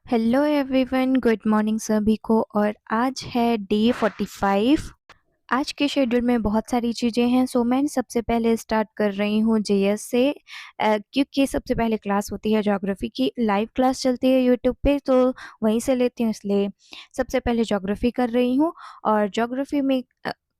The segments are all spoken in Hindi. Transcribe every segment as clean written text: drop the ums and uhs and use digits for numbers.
हेलो एवरीवन, गुड मॉर्निंग सभी को। और आज है डे 45। आज के शेड्यूल में बहुत सारी चीज़ें हैं, सो मैं सबसे पहले स्टार्ट कर रही हूँ जीएस से। क्योंकि सबसे पहले क्लास होती है ज्योग्राफी की, लाइव क्लास चलती है यूट्यूब पे, तो वहीं से लेती हूँ, इसलिए सबसे पहले ज्योग्राफी कर रही हूँ। और ज्योग्राफी में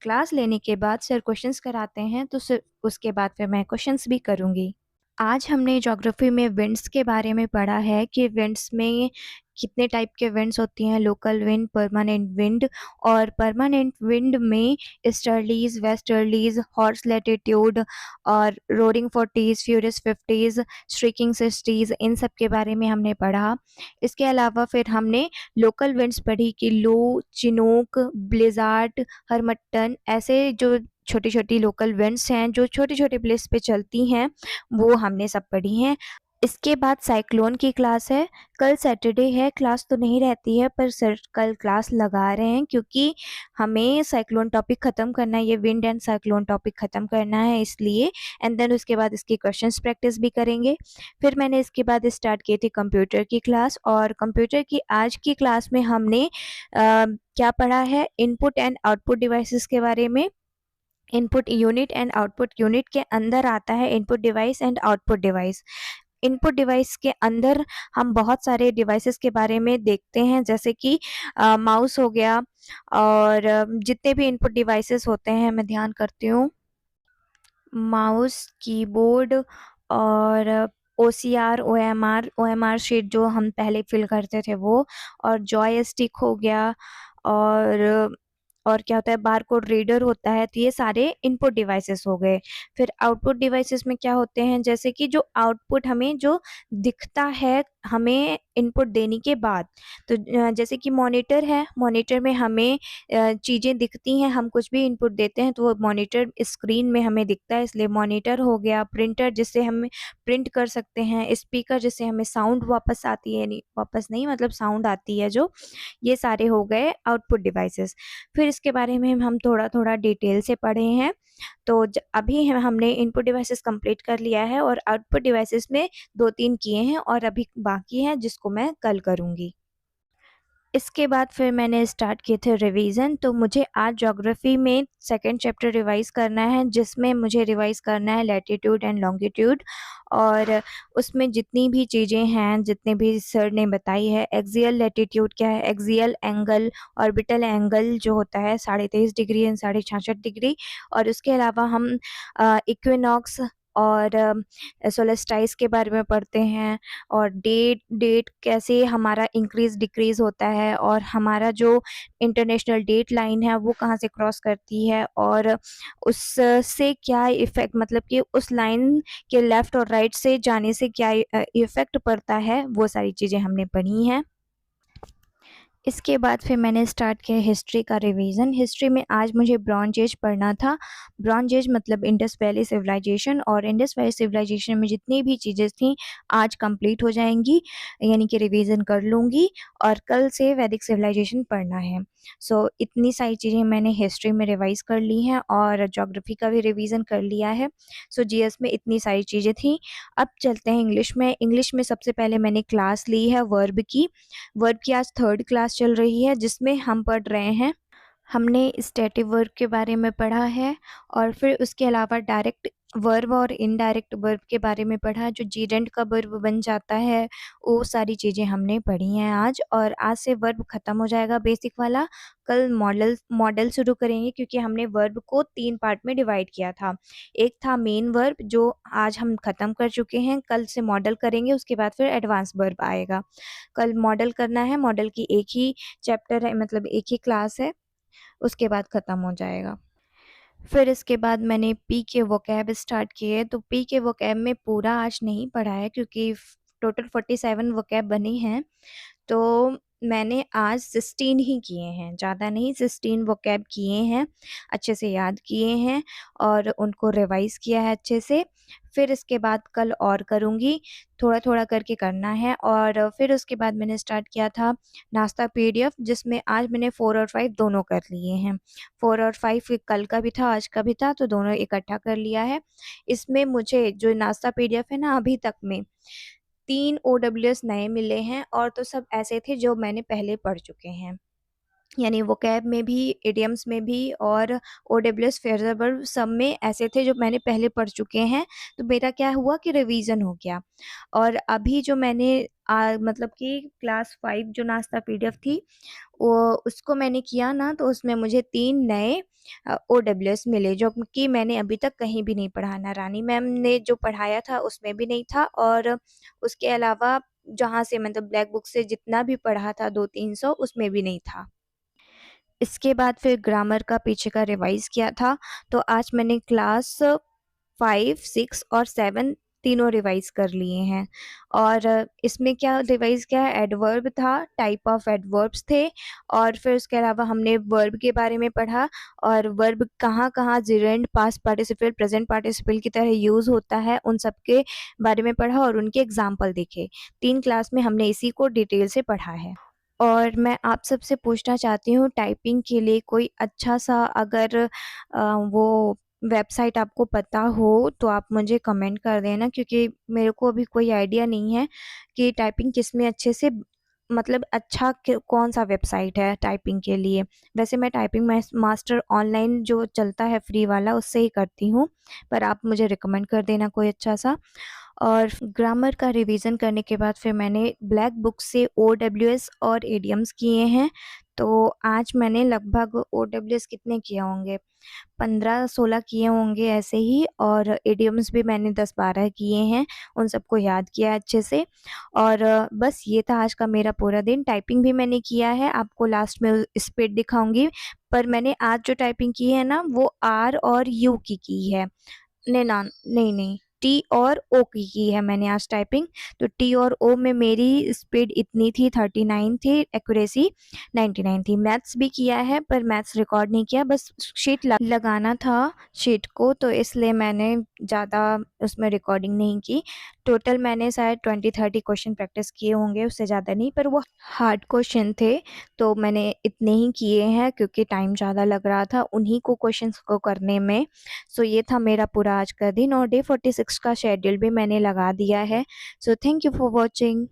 क्लास लेने के बाद सर क्वेश्चंस कराते हैं, तो उसके बाद फिर मैं क्वेश्चंस भी करूँगी। आज हमने ज्योग्राफी में विंड्स के बारे में पढ़ा है कि विंड्स में कितने टाइप के विंड्स होती हैं, लोकल विंड, परमानेंट विंड। और परमानेंट विंड में ईस्टर्लीज, वेस्टर्लीज, हॉर्स लैटिट्यूड और roaring 40s, furious 50s, streaking 60s, इन सब के बारे में हमने पढ़ा। इसके अलावा फिर हमने लोकल विंड्स पढ़ी कि लो, चिनोक, ब्लिजार्ड, हरमट्टन, ऐसे जो छोटी छोटी लोकल विंड्स हैं जो छोटे छोटे प्लेस पे चलती हैं, वो हमने सब पढ़ी हैं। इसके बाद साइक्लोन की क्लास है। कल सैटरडे है, क्लास तो नहीं रहती है, पर सर कल क्लास लगा रहे हैं क्योंकि हमें साइक्लोन टॉपिक ख़त्म करना है, ये विंड एंड साइक्लोन टॉपिक ख़त्म करना है इसलिए। एंड देन उसके बाद इसकी क्वेश्चंस प्रैक्टिस भी करेंगे। फिर मैंने इसके बाद स्टार्ट की थी कंप्यूटर की क्लास, और कंप्यूटर की आज की क्लास में हमने क्या पढ़ा है, इनपुट एंड आउटपुट डिवाइसेस के बारे में। Input unit and output unit के अंदर आता है input device and output device. Input device के अंदर हम बहुत सारे डिवाइसेस के बारे में देखते हैं, जैसे कि माउस हो गया, और जितने भी इनपुट डिवाइसेस होते हैं, मैं ध्यान करती हूँ, माउस, कीबोर्ड, और OCR, OMR शीट जो हम पहले फिल करते थे वो, और जॉय स्टिक हो गया, और क्या होता है, बारकोड रीडर होता है। तो ये सारे इनपुट डिवाइसेस हो गए। फिर आउटपुट डिवाइसेस में क्या होते हैं, जैसे कि जो आउटपुट हमें जो दिखता है हमें इनपुट देने के बाद। तो जैसे कि मॉनिटर है, मॉनिटर में हमें चीज़ें दिखती हैं, हम कुछ भी इनपुट देते हैं तो वो मॉनिटर स्क्रीन में हमें दिखता है, इसलिए मॉनिटर हो गया। प्रिंटर जिससे हम प्रिंट कर सकते हैं, स्पीकर जिससे हमें साउंड वापस आती है, नहीं वापस नहीं मतलब साउंड आती है जो, ये सारे हो गए आउटपुट डिवाइसेस। फिर इसके बारे में हम थोड़ा थोड़ा डिटेल से पढ़े हैं। तो अभी हमने इनपुट डिवाइसेस कंप्लीट कर लिया है, और आउटपुट डिवाइसेस में 2-3 किए हैं और अभी बाकी है जिसको मैं कल करूँगी। इसके बाद फिर मैंने स्टार्ट किए थे रिवीजन। तो मुझे आज ज्योग्राफी में सेकंड चैप्टर रिवाइज करना है, जिसमें मुझे रिवाइज करना है लैटिट्यूड एंड लॉन्गिट्यूड। और उसमें जितनी भी चीज़ें हैं, जितने भी सर ने बताई है, एक्सियल लैटिट्यूड क्या है, एक्सियल एंगल, ऑर्बिटल एंगल जो होता है 23.5 डिग्री एंड 66.5 डिग्री। और उसके अलावा हम इक्विनॉक्स और सोलेस्टाइस के बारे में पढ़ते हैं, और डेट डेट कैसे हमारा इंक्रीज डिक्रीज होता है, और हमारा जो इंटरनेशनल डेट लाइन है वो कहाँ से क्रॉस करती है, और उससे क्या इफ़ेक्ट, मतलब कि उस लाइन के लेफ़्ट और राइट से जाने से क्या इफ़ेक्ट पड़ता है, वो सारी चीज़ें हमने पढ़ी हैं। इसके बाद फिर मैंने स्टार्ट किया हिस्ट्री का रिवीजन। हिस्ट्री में आज मुझे ब्रॉन्ज एज पढ़ना था। ब्रॉन्ज एज मतलब इंडस वैली सिविलाइजेशन, और इंडस वैली सिविलाइजेशन में जितनी भी चीज़ें थी आज कंप्लीट हो जाएंगी, यानी कि रिवीजन कर लूँगी। और कल से वैदिक सिविलाइजेशन पढ़ना है। सो इतनी सारी चीज़ें मैंने हिस्ट्री में रिवाइज कर ली हैं, और ज्योग्राफी का भी रिवीजन कर लिया है। सो जीएस में इतनी सारी चीज़ें थी। अब चलते हैं इंग्लिश में। इंग्लिश में सबसे पहले मैंने क्लास ली है वर्ब की। वर्ब की आज थर्ड क्लास चल रही है, जिसमें हम पढ़ रहे हैं, हमने स्टैटिक वर्ब के बारे में पढ़ा है, और फिर उसके अलावा डायरेक्ट वर्ब और इनडायरेक्ट वर्ब के बारे में पढ़ा, जो जीरेंड का वर्ब बन जाता है, वो सारी चीज़ें हमने पढ़ी हैं आज। और आज से वर्ब ख़त्म हो जाएगा बेसिक वाला। कल मॉडल मॉडल शुरू करेंगे, क्योंकि हमने वर्ब को 3 पार्ट में डिवाइड किया था। एक था मेन वर्ब जो आज हम ख़त्म कर चुके हैं, कल से मॉडल करेंगे, उसके बाद फिर एडवांस वर्ब आएगा। कल मॉडल करना है, मॉडल की एक ही चैप्टर है, मतलब एक ही क्लास है, उसके बाद ख़त्म हो जाएगा। फिर इसके बाद मैंने पी के वोकैब स्टार्ट किए। तो पी के वोकैब में पूरा आज नहीं पढ़ा है, क्योंकि टोटल 47 वोकैब बनी हैं, तो मैंने आज 16 ही किए हैं, ज़्यादा नहीं, 16 वोकैब किए हैं, अच्छे से याद किए हैं, और उनको रिवाइज़ किया है अच्छे से। फिर इसके बाद कल और करूँगी, थोड़ा थोड़ा करके करना है। और फिर उसके बाद मैंने स्टार्ट किया था नाश्ता पीडीएफ, जिसमें आज मैंने 4 और 5 दोनों कर लिए हैं। 4 और 5 कल का भी था, आज का भी था, तो दोनों इकट्ठा कर लिया है। इसमें मुझे जो नाश्ता पीडीएफ है ना, अभी तक में 3 OWS नए मिले हैं और तो सब ऐसे थे जो मैंने पहले पढ़ चुके हैं। यानी वोकैब में भी, इडियम्स में भी और ओडब्ल्यूएस फ्रेज़ेबल सब में ऐसे थे जो मैंने पहले पढ़ चुके हैं। तो मेरा क्या हुआ कि रिवीजन हो गया। और अभी जो मैंने मतलब कि क्लास 5 जो नाश्ता पीडीएफ थी, वो उसको मैंने किया ना, तो उसमें मुझे 3 नए ओडब्ल्यूएस मिले जो कि मैंने अभी तक कहीं भी नहीं पढ़ा। ना रानी मैम ने जो पढ़ाया था उसमें भी नहीं था, और उसके अलावा जहाँ से मतलब ब्लैक बुक से जितना भी पढ़ा था 200-300 उसमें भी नहीं था। इसके बाद फिर ग्रामर का पीछे का रिवाइज़ किया था, तो आज मैंने क्लास 5, 6 और 7 तीनों रिवाइज़ कर लिए हैं। और इसमें क्या रिवाइज़ किया है, एडवर्ब था, टाइप ऑफ एडवर्ब्स थे, और फिर उसके अलावा हमने वर्ब के बारे में पढ़ा, और वर्ब कहाँ-कहाँ gerund, past participle, present participle की तरह यूज़ होता है, उन सब के बारे में पढ़ा और उनके एग्ज़ाम्पल देखे। 3 क्लास में हमने इसी को डिटेल से पढ़ा है। और मैं आप सबसे पूछना चाहती हूँ, टाइपिंग के लिए कोई अच्छा-सा अगर वो वेबसाइट आपको पता हो तो आप मुझे कमेंट कर देना, क्योंकि मेरे को अभी कोई आइडिया नहीं है कि टाइपिंग किसमें अच्छे से मतलब अच्छा कौन-सा वेबसाइट है टाइपिंग के लिए। वैसे मैं टाइपिंग मास्टर ऑनलाइन जो चलता है फ्री वाला उससे ही करती हूँ, पर आप मुझे रिकमेंड कर देना कोई अच्छा-सा। और ग्रामर का रिवीजन करने के बाद फिर मैंने ब्लैक बुक से ओडब्ल्यूएस और इडियम्स किए हैं। तो आज मैंने लगभग ओडब्ल्यूएस कितने किए होंगे, 15-16 किए होंगे ऐसे ही, और इडियम्स भी मैंने 10-12 किए हैं, उन सबको याद किया है अच्छे से। और बस ये था आज का मेरा पूरा दिन। टाइपिंग भी मैंने किया है, आपको लास्ट में स्पीड दिखाऊँगी, पर मैंने आज जो टाइपिंग की है ना वो आर और यू की है। नहीं, टी और ओ की है मैंने आज टाइपिंग। तो टी और ओ में मेरी स्पीड इतनी थी, 39 थी, एक्यूरेसी 99 थी। मैथ्स भी किया है पर मैथ्स रिकॉर्ड नहीं किया, बस शीट लगाना था शीट को, तो इसलिए मैंने ज़्यादा उसमें रिकॉर्डिंग नहीं की। टोटल मैंने शायद 20-30 क्वेश्चन प्रैक्टिस किए होंगे, उससे ज़्यादा नहीं, पर वो हार्ड क्वेश्चन थे, तो मैंने इतने ही किए हैं क्योंकि टाइम ज़्यादा लग रहा था उन्हीं को क्वेश्चंस को करने में। सो ये था मेरा पूरा आज का दिन, और डे 46 का शेड्यूल भी मैंने लगा दिया है। So thank you for watching.